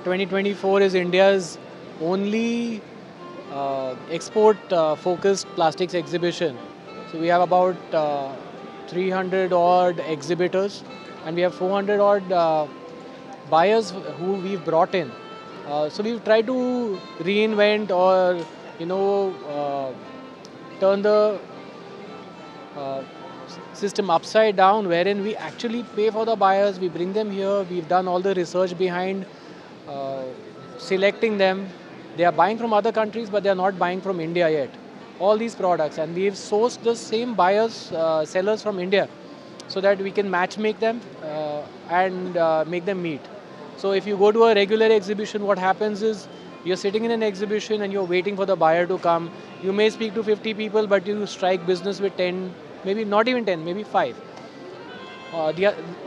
2024 is India's only export-focused plastics exhibition. So we have about 300 odd exhibitors, and we have 400 odd buyers who we've brought in. So we've tried to reinvent or turn the uh, system upside down, wherein we actually pay for the buyers, we bring them here, we've done all the research behind uh, selecting them. They are buying from other countries, but they are not buying from India yet. All these products, and we've sourced the same buyers, sellers from India, so that we can match make them and make them meet. So if you go to a regular exhibition, what happens is you're sitting in an exhibition and you're waiting for the buyer to come. You may speak to 50 people, but you strike business with 10, maybe not even 10, maybe 5.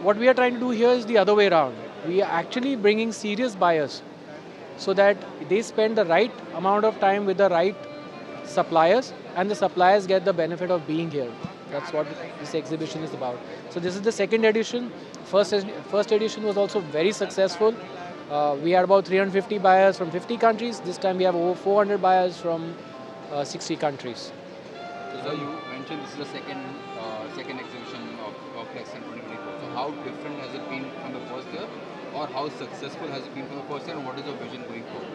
What we are trying to do here is the other way around. We are actually bringing serious buyers so that they spend the right amount of time with the right suppliers, and the suppliers get the benefit of being here. That's what this exhibition is about. So this is the second edition. First edition was also very successful. We had about 350 buyers from 50 countries. This time we have over 400 buyers from 60 countries. So sir, you mentioned this is the second exhibition of Flexon 2024. So how different has it been from the first year, or how successful has it been from the first year, and what is your vision going forward?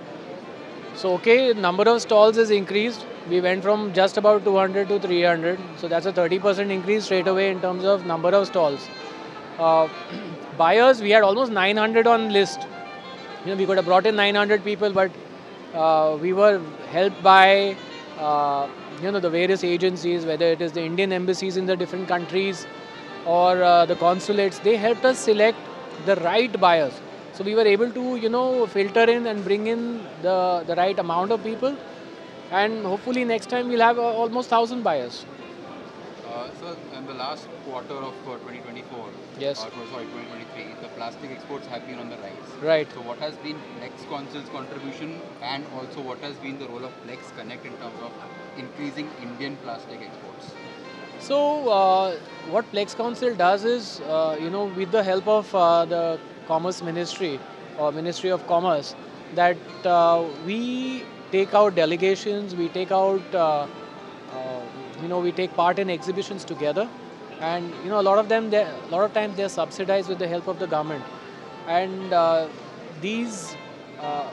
So okay, number of stalls is increased. We went from just about 200 to 300. So that's a 30% increase straight away in terms of number of stalls. Uh, Buyers, we had almost 900 on list. We could have brought in 900 people, but we were helped by the various agencies, whether it is the Indian embassies in the different countries or the consulates. They helped us select the right buyers. So we were able to filter in and bring in the right amount of people, and hopefully next time we'll have almost 1,000 buyers. So in the last quarter of 2024, Yes. sorry, 2023, the plastic exports have been on the rise. Right. So what has been Flex Council's contribution, and also what has been the role of Flex Connect in terms of increasing Indian plastic exports? So, what Plex Council does is, with the help of the Commerce Ministry or Ministry of Commerce, that we take out delegations, we take out, we take part in exhibitions together, and a lot of them, a lot of times they're subsidized with the help of the government, and these uh,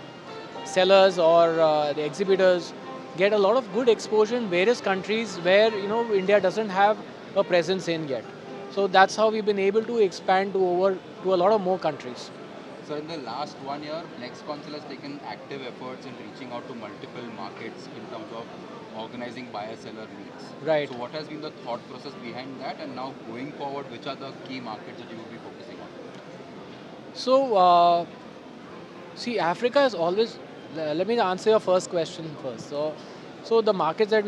sellers or the exhibitors get a lot of good exposure in various countries where India doesn't have a presence in yet. So that's how we've been able to expand to a lot of more countries. So in the last 1 year, Flex Council has taken active efforts in reaching out to multiple markets in terms of organizing buyer-seller meets. Right. So what has been the thought process behind that, and now going forward, which are the key markets that you will be focusing on? So see, Africa is always. Let me answer your first question first. So the markets that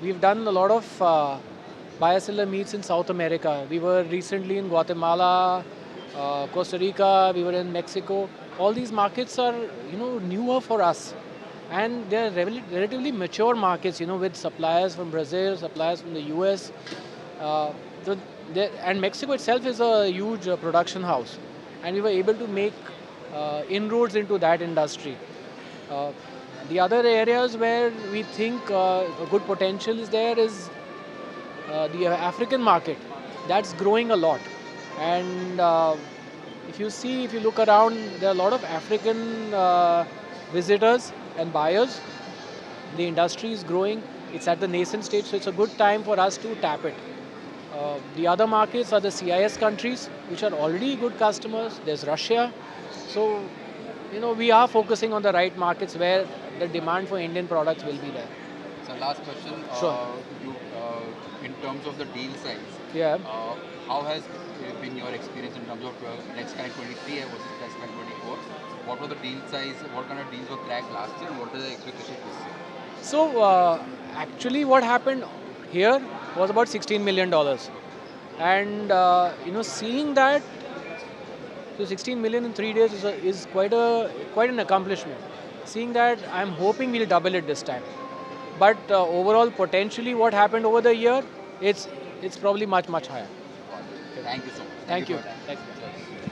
we've done a lot of buyer-seller meets in South America. We were recently in Guatemala, Costa Rica. We were in Mexico. All these markets are newer for us, and they're relatively mature markets. With suppliers from Brazil, suppliers from the US. Uh, so and Mexico itself is a huge production house, and we were able to make inroads into that industry. Uh, the other areas where we think a good potential is there is the African market. That's growing a lot, and if you look around, there are a lot of African visitors and buyers. The industry is growing. It's at the nascent stage, so it's a good time for us to tap it. The other markets are the CIS countries, which are already good customers. There's Russia. So, we are focusing on the right markets where the demand for Indian products will be there. So last question, Sure. in terms of the deal size, Yeah. how has been your experience in terms of Flex Connect 23 versus Flex Connect 24? What was the deal size? What kind of deals were cracked last year, and what are the expectations this year? So, actually, what happened here was about $16 million. And, seeing that, so 16 million in 3 days is quite an accomplishment. Seeing that, I'm hoping we'll double it this time. But overall, potentially, what happened over the year, it's probably much higher. Thank you so much. Thank For you. your time. Thank you.